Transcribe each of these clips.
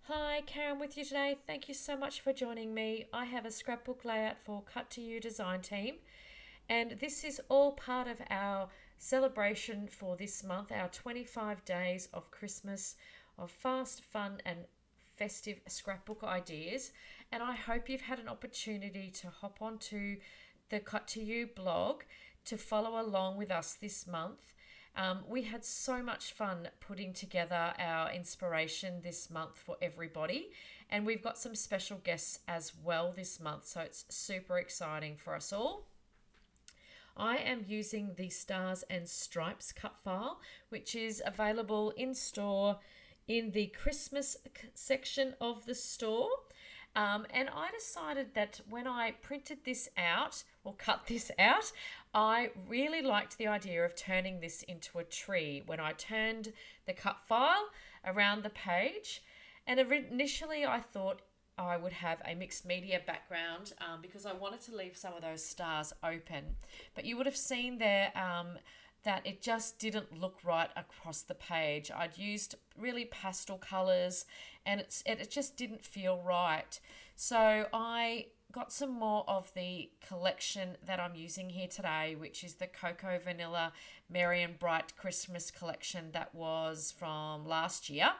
Hi, Karen with you today. Thank you so much for joining me. I have a scrapbook layout for Cut to You design team, and this is all part of our celebration for this month, our 25 days of Christmas, of fast, fun, and festive scrapbook ideas. And I hope you've had an opportunity to hop onto the Cut to You blog to follow along with us this month. We had so much fun putting together our inspiration this month for everybody, and we've got some special guests as well this month, so it's super exciting for us all. I am using the Stars and Stripes cut file, which is available in store in the Christmas section of the store. And I decided that when I printed this out or cut this out, I really liked the idea of turning this into a tree when I turned the cut file around the page. And initially, I thought I would have a mixed media background because I wanted to leave some of those stars open. But you would have seen there that it just didn't look right across the page. I'd used really pastel colours and it just didn't feel right. So I got some more of the collection that I'm using here today, which is the Cocoa Vanilla Merry and Bright Christmas collection that was from last year.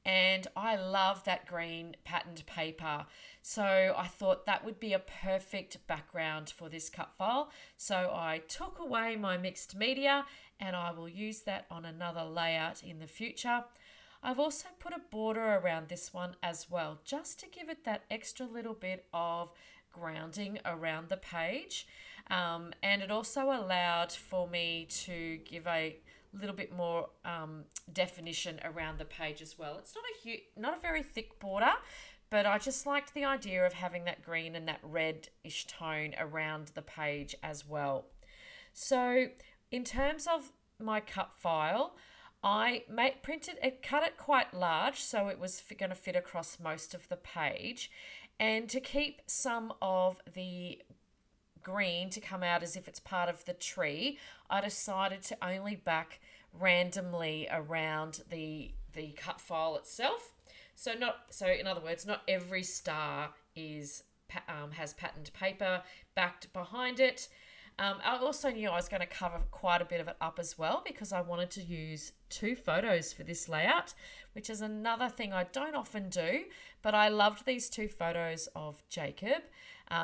And I love that green patterned paper. So I thought that would be a perfect background for this cut file. So I took away my mixed media and I will use that on another layout in the future. I've also put a border around this one as well, just to give it that extra little bit of grounding around the page. And it also allowed for me to give a little bit more definition around the page as well. It's not a very thick border, but I just liked the idea of having that green and that reddish tone around the page as well. So in terms of my cut file, cut it quite large so it was going to fit across most of the page, and to keep some of the green to come out as if it's part of the tree, I decided to only back randomly around the cut file itself. So in other words, not every star is has patterned paper backed behind it. I also knew I was going to cover quite a bit of it up as well because I wanted to use two photos for this layout, which is another thing I don't often do, but I loved these two photos of Jacob.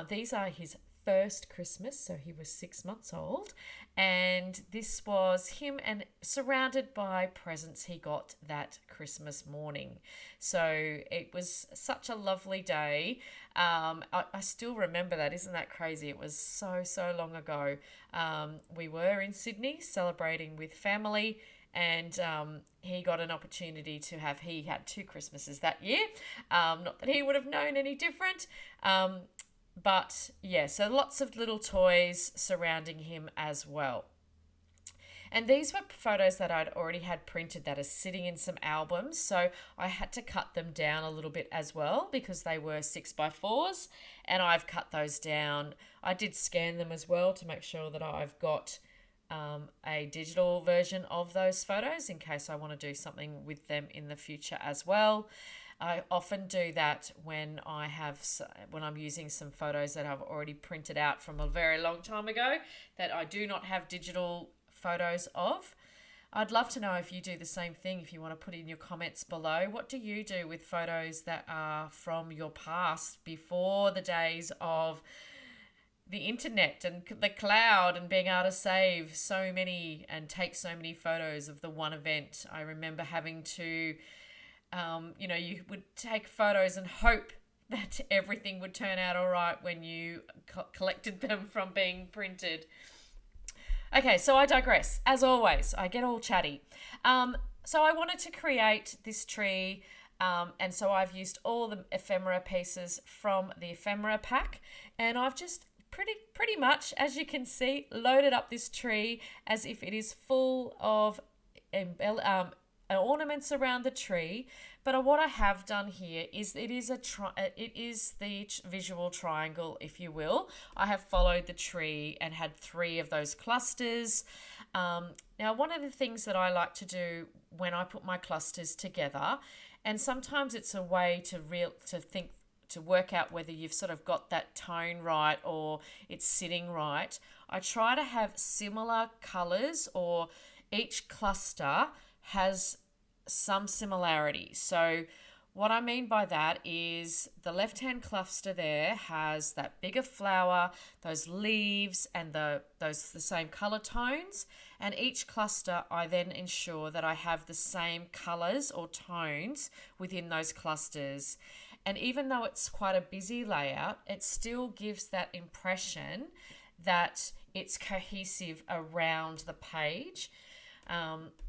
These are his first Christmas, so he was 6 months old, and this was him and surrounded by presents he got that Christmas morning. So it was such a lovely day. I still remember that. Isn't that crazy? It was so long ago. We were in Sydney celebrating with family, and he got an opportunity he had two Christmases that year. Not that he would have known any different. But yeah, so lots of little toys surrounding him as well. And these were photos that I'd already had printed that are sitting in some albums. So I had to cut them down a little bit as well because they were 6x4s, and I've cut those down. I did scan them as well to make sure that I've got a digital version of those photos in case I want to do something with them in the future as well. I often do that when I'm using some photos that I've already printed out from a very long time ago that I do not have digital photos of. I'd love to know if you do the same thing, if you want to put in your comments below. What do you do with photos that are from your past, before the days of the internet and the cloud and being able to save so many and take so many photos of the one event? I remember having to you would take photos and hope that everything would turn out all right when you collected them from being printed. Okay, so I digress. As always, I get all chatty. So I wanted to create this tree, and so I've used all the ephemera pieces from the ephemera pack, and I've just pretty much, as you can see, loaded up this tree as if it is full of ornaments around the tree. But what I have done here is it is the visual triangle, if you will. I have followed the tree and had 3 of those clusters. Now, one of the things that I like to do when I put my clusters together, and sometimes it's a way to work out whether you've sort of got that tone right or it's sitting right. I try to have similar colors, or each cluster has some similarity. So what I mean by that is the left-hand cluster there has that bigger flower, those leaves, and the same color tones. And each cluster, I then ensure that I have the same colors or tones within those clusters. And even though it's quite a busy layout, it still gives that impression that it's cohesive around the page.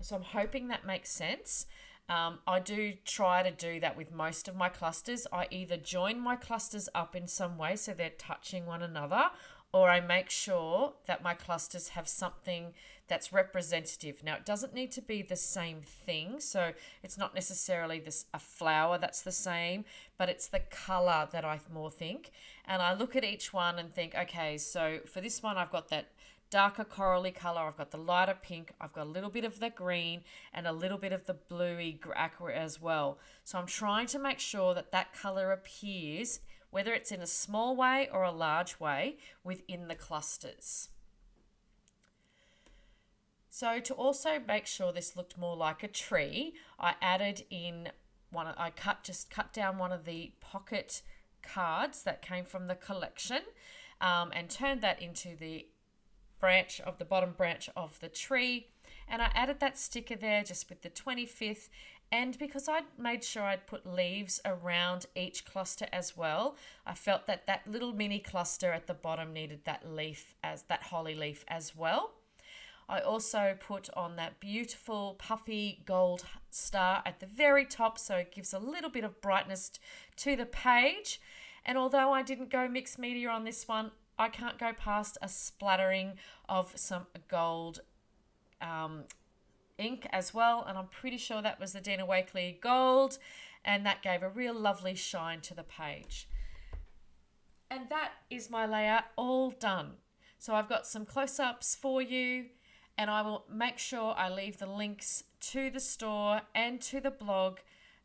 So I'm hoping that makes sense. I do try to do that with most of my clusters. I either join my clusters up in some way so they're touching one another, or I make sure that my clusters have something that's representative. Now, it doesn't need to be the same thing, so it's not necessarily a flower that's the same, but it's the color that I more think. And I look at each one and think, okay, so for this one, I've got that darker corally color, I've got the lighter pink, I've got a little bit of the green and a little bit of the bluey aqua as well. So I'm trying to make sure that that color appears, whether it's in a small way or a large way, within the clusters. So to also make sure this looked more like a tree, I added in cut down one of the pocket cards that came from the collection, and turned that into the bottom branch of the tree, and I added that sticker there just with the 25th. And because I made sure I'd put leaves around each cluster as well, I felt that that little mini cluster at the bottom needed that holly leaf as well. I also put on that beautiful puffy gold star at the very top, so it gives a little bit of brightness to the page. And although I didn't go mixed media on this one, I can't go past a splattering of some gold ink as well, and I'm pretty sure that was the Dina Wakley gold, and that gave a real lovely shine to the page. And that is my layout all done. So I've got some close-ups for you, and I will make sure I leave the links to the store and to the blog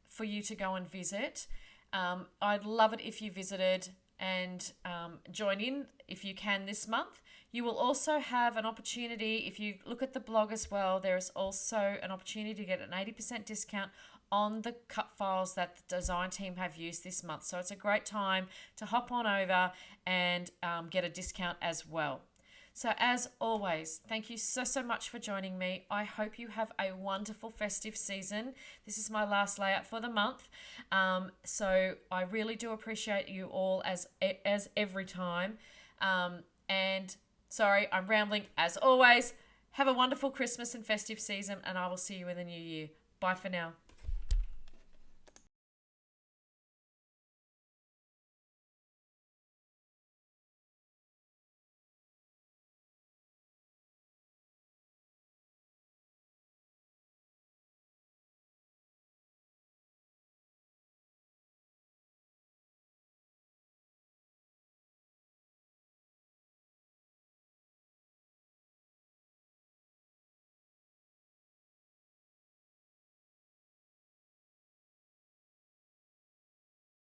for you to go and visit. I'd love it if you visited and join in if you can this month. You will also have an opportunity, if you look at the blog as well, there is also an opportunity to get an 80% discount on the cut files that the design team have used this month. So it's a great time to hop on over and get a discount as well. So as always, thank you so much for joining me. I hope you have a wonderful festive season. This is my last layout for the month. So I really do appreciate you all as every time. And sorry, I'm rambling as always. Have a wonderful Christmas and festive season, and I will see you in the new year. Bye for now.